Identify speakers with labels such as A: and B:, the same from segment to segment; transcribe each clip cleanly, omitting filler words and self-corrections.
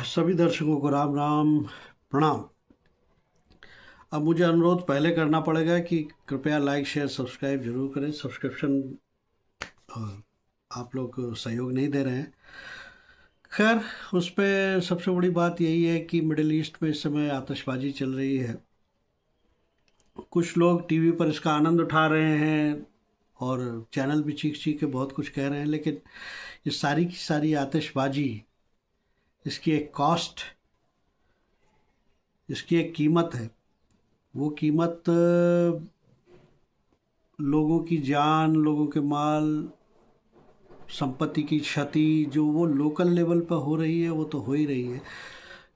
A: सभी दर्शकों को राम राम प्रणाम। अब मुझे अनुरोध पहले करना पड़ेगा कि कृपया लाइक शेयर सब्सक्राइब जरूर करें। सब्सक्रिप्शन आप लोग सहयोग नहीं दे रहे हैं। खैर, उस पर सबसे बड़ी बात यही है कि मिडिल ईस्ट में इस समय आतिशबाजी चल रही है। कुछ लोग टीवी पर इसका आनंद उठा रहे हैं और चैनल भी चीख चीख के बहुत कुछ कह रहे हैं, लेकिन ये सारी की सारी आतिशबाजी, इसकी एक कॉस्ट, इसकी एक कीमत है। वो कीमत लोगों की जान, लोगों के माल, संपत्ति की क्षति जो वो लोकल लेवल पर हो रही है वो तो हो ही रही है,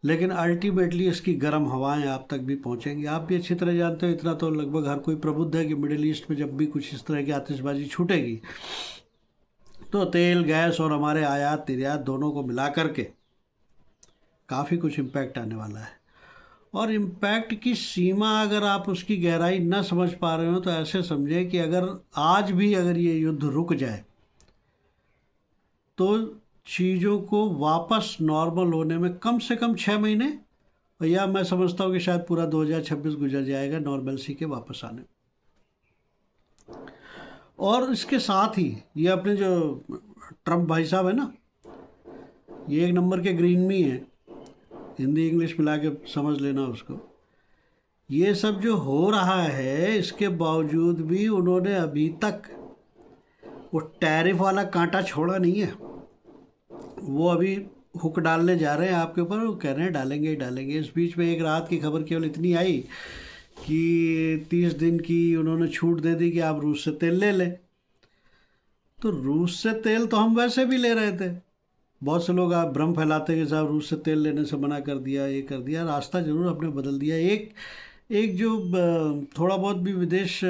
A: लेकिन अल्टीमेटली इसकी गर्म हवाएं आप तक भी पहुंचेंगी। आप भी अच्छी तरह जानते हो, इतना तो लगभग हर कोई प्रबुद्ध है कि मिडिल ईस्ट में जब भी कुछ इस तरह की आतिशबाजी छूटेगी तो तेल, गैस और हमारे आयात निर्यात दोनों को मिला करके काफ़ी कुछ इम्पैक्ट आने वाला है। और इम्पैक्ट की सीमा अगर आप उसकी गहराई न समझ पा रहे हो तो ऐसे समझें कि अगर आज भी अगर ये युद्ध रुक जाए तो चीज़ों को वापस नॉर्मल होने में कम से कम 6 महीने, या मैं समझता हूँ कि शायद पूरा 2026 गुजर जाएगा नॉर्मलसी के वापस आने। और इसके साथ ही ये अपने जो ट्रम्प भाई साहब है ना, ये एक नंबर के ग्रीन मी हैं, हिंदी इंग्लिश मिला के समझ लेना उसको। ये सब जो हो रहा है इसके बावजूद भी उन्होंने अभी तक वो टैरिफ वाला कांटा छोड़ा नहीं है। वो अभी हुक डालने जा रहे हैं आपके ऊपर, वो कह रहे हैं डालेंगे ही डालेंगे। इस बीच में एक रात की खबर केवल इतनी आई कि 30 दिन की उन्होंने छूट दे दी कि आप रूस से तेल ले लें। तो रूस से तेल तो हम वैसे भी ले रहे थे। बहुत से लोग आप भ्रम फैलाते हैं कि साहब रूस से तेल लेने से मना कर दिया, ये कर दिया। रास्ता ज़रूर आपने बदल दिया। एक एक जो थोड़ा बहुत भी विदेश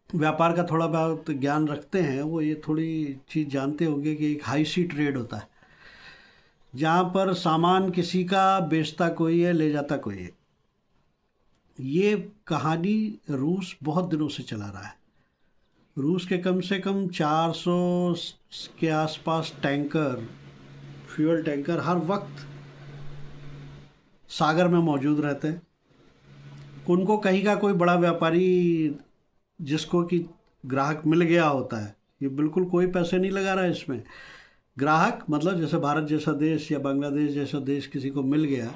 A: व्यापार का थोड़ा बहुत ज्ञान रखते हैं वो ये थोड़ी चीज़ जानते होंगे कि एक हाई सी ट्रेड होता है, जहाँ पर सामान किसी का बेचता कोई है, ले जाता कोई है। ये कहानी रूस बहुत दिनों से चला रहा है। रूस के कम से कम 400 के आसपास टैंकर, फ्यूल टैंकर हर वक्त सागर में मौजूद रहते हैं। उनको कहीं का कोई बड़ा व्यापारी जिसको कि ग्राहक मिल गया होता है, ये बिल्कुल कोई पैसे नहीं लगा रहा है इसमें। ग्राहक मतलब जैसे भारत जैसा देश या बांग्लादेश जैसा देश किसी को मिल गया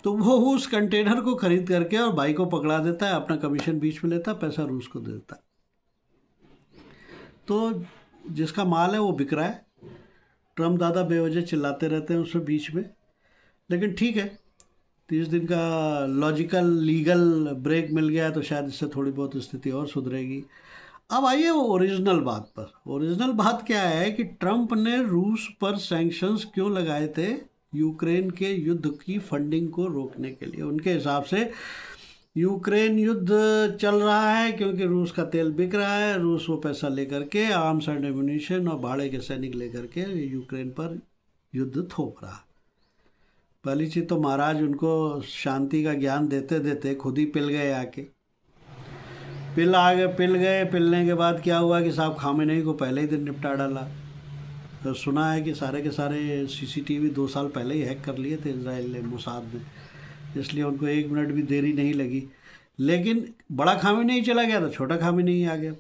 A: तो वो उस कंटेनर को खरीद करके और भाई को पकड़ा देता है, अपना कमीशन बीच में लेता है, पैसा रूस को दे देता है। तो जिसका माल है वो बिक रहा है। ट्रम्प दादा बेवजह चिल्लाते रहते हैं उसमें बीच में, लेकिन ठीक है, 30 दिन का लॉजिकल लीगल ब्रेक मिल गया तो शायद इससे थोड़ी बहुत स्थिति और सुधरेगी। अब आइए वो ओरिजिनल बात पर। ओरिजिनल बात क्या है कि ट्रम्प ने रूस पर सैंक्शंस क्यों लगाए थे? यूक्रेन के युद्ध की फंडिंग को रोकने के लिए। उनके हिसाब से यूक्रेन युद्ध चल रहा है क्योंकि रूस का तेल बिक रहा है, रूस वो पैसा लेकर के आर्म्स एंड एम्यूनिशन और भाड़े के सैनिक लेकर के यूक्रेन पर युद्ध थोप रहा। पहली चीज़ तो महाराज उनको शांति का ज्ञान देते देते खुद ही पिल गए आके। पिल गए। पिलने के बाद क्या हुआ कि साहब खामेनेई को पहले ही दिन निपटा डाला। तो सुना है कि सारे के सारे सीसीटीवी 2 साल पहले ही हैक कर लिए थे इजराइल ने, मोसाद ने, इसलिए उनको 1 मिनट भी देरी नहीं लगी। लेकिन बड़ा खामेनेई चला गया तो छोटा खामेनेई आ गया।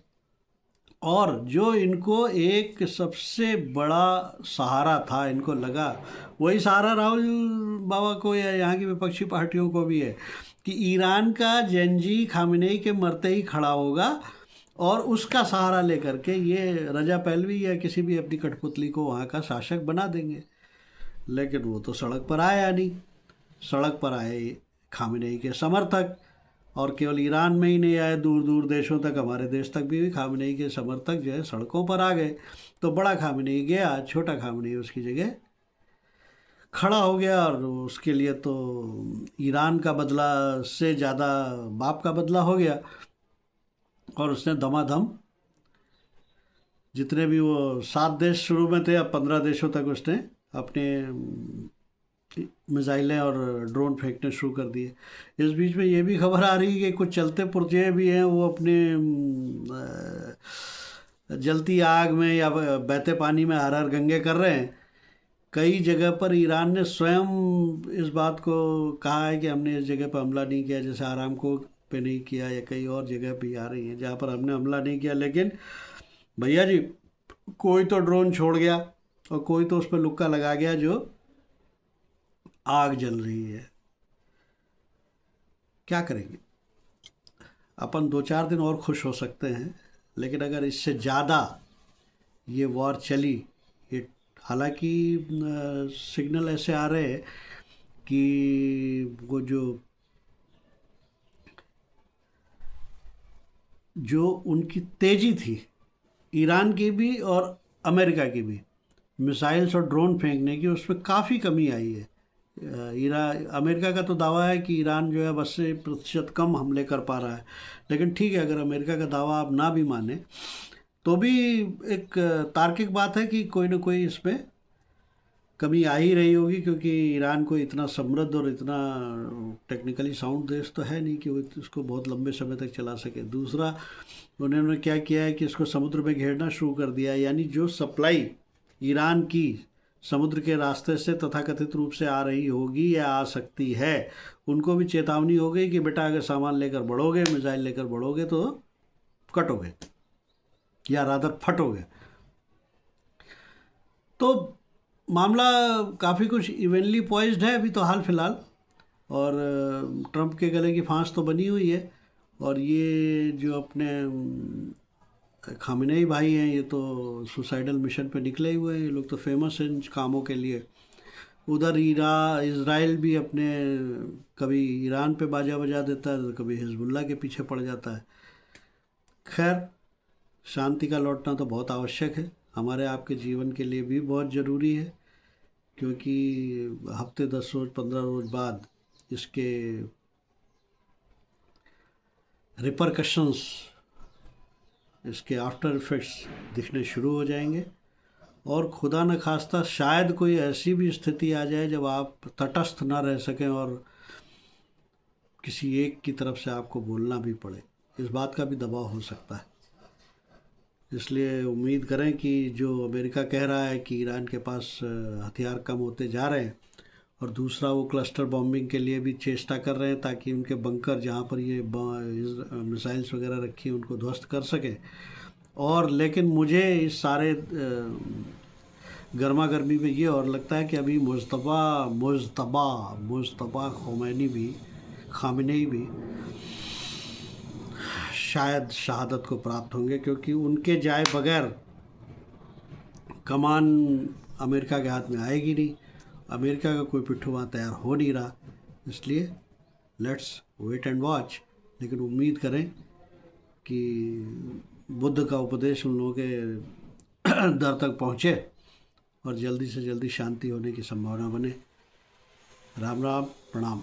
A: और जो इनको एक सबसे बड़ा सहारा था, इनको लगा वही सहारा राहुल बाबा को या यहाँ की विपक्षी पार्टियों को भी है कि ईरान का जेंजी खामेनेई के मरते ही खड़ा होगा और उसका सहारा लेकर के ये रजा पहलवी या किसी भी अपनी कठपुतली को वहाँ का शासक बना देंगे। लेकिन वो तो सड़क पर आया नहीं। सड़क पर आए खामेनेई के समर्थक, और केवल ईरान में ही नहीं आए, दूर दूर देशों तक, हमारे देश तक भी खामेनेई के समर्थक जो है सड़कों पर आ गए। तो बड़ा खामेनेई गया, छोटा खामेनेई उसकी जगह खड़ा हो गया। और उसके लिए तो ईरान का बदला से ज़्यादा बाप का बदला हो गया। और उसने दमादम जितने भी वो 7 देश शुरू में थे, अब 15 देशों तक उसने अपने मिसाइलें और ड्रोन फेंकने शुरू कर दिए। इस बीच में ये भी खबर आ रही है कि कुछ चलते पुर्जे भी हैं, वो अपने जलती आग में या बहते पानी में हर हर गंगे कर रहे हैं कई जगह पर ईरान ने स्वयं इस बात को कहा है कि हमने इस जगह पर हमला नहीं किया, जैसे आरामको पे नहीं किया, या कई और जगह भी आ रही हैं जहाँ पर हमने हमला नहीं किया। लेकिन भैया जी, कोई तो ड्रोन छोड़ गया और कोई तो उस पर लुक्का लगा गया जो आग जल रही है। क्या करेंगे? अपन 2-4 दिन और खुश हो सकते हैं, लेकिन अगर इससे ज़्यादा ये वॉर चली, ये हालांकि सिग्नल ऐसे आ रहे हैं कि वो जो उनकी तेज़ी थी, ईरान की भी और अमेरिका की भी, मिसाइल्स और ड्रोन फेंकने की, उसमें काफ़ी कमी आई है। अमेरिका का तो दावा है कि ईरान जो है 80% कम हमले कर पा रहा है। लेकिन ठीक है, अगर अमेरिका का दावा आप ना भी माने तो भी एक तार्किक बात है कि कोई ना कोई इसमें कमी आ ही रही होगी, क्योंकि ईरान को इतना समृद्ध और इतना टेक्निकली साउंड देश तो है नहीं कि वो इसको बहुत लंबे समय तक चला सके। दूसरा, उन्होंने क्या किया है कि इसको समुद्र में घेरना शुरू कर दिया है, यानी जो सप्लाई ईरान की समुद्र के रास्ते से तथाकथित रूप से आ रही होगी या आ सकती है, उनको भी चेतावनी हो गई कि बेटा अगर सामान लेकर बढ़ोगे, मिसाइल लेकर बढ़ोगे तो कटोगे या रादर फटोगे। तो मामला काफ़ी कुछ इवेंटली पॉइज्ड है अभी तो हाल फिलहाल, और ट्रंप के गले की फांस तो बनी हुई है। और ये जो अपने खामेनेई भाई हैं, ये तो सुसाइडल मिशन पे निकले हुए हैं। ये लोग तो फेमस हैं इन कामों के लिए। उधर इज़राइल भी अपने कभी ईरान पे बाजा बजा देता है तो कभी हिजबुल्लाह के पीछे पड़ जाता है। खैर, शांति का लौटना तो बहुत आवश्यक है, हमारे आपके जीवन के लिए भी बहुत ज़रूरी है, क्योंकि हफ्ते 10 रोज़ 15 रोज़ बाद इसके रिपरकशंस, इसके आफ्टर इफ़ेक्ट्स दिखने शुरू हो जाएंगे। और खुदा न खास्ता शायद कोई ऐसी भी स्थिति आ जाए जब आप तटस्थ ना रह सकें और किसी एक की तरफ से आपको बोलना भी पड़े। इस बात का भी दबाव हो सकता है। इसलिए उम्मीद करें कि जो अमेरिका कह रहा है कि ईरान के पास हथियार कम होते जा रहे हैं, और दूसरा वो क्लस्टर बॉम्बिंग के लिए भी चेष्टा कर रहे हैं ताकि उनके बंकर जहाँ पर ये मिसाइल्स वगैरह रखी हैं उनको ध्वस्त कर सके। और लेकिन मुझे इस सारे गर्मा गर्मी में ये और लगता है कि अभी मुज्तबा खामेनेई भी शायद शहादत को प्राप्त होंगे, क्योंकि उनके जाए बगैर कमान अमेरिका के हाथ में आएगी नहीं। अमेरिका का कोई पिट्ठू वहाँ तैयार हो नहीं रहा। इसलिए लेट्स वेट एंड वॉच। लेकिन उम्मीद करें कि बुद्ध का उपदेश उन लोगों के दर तक पहुँचे और जल्दी से जल्दी शांति होने की संभावना बने। राम राम, प्रणाम।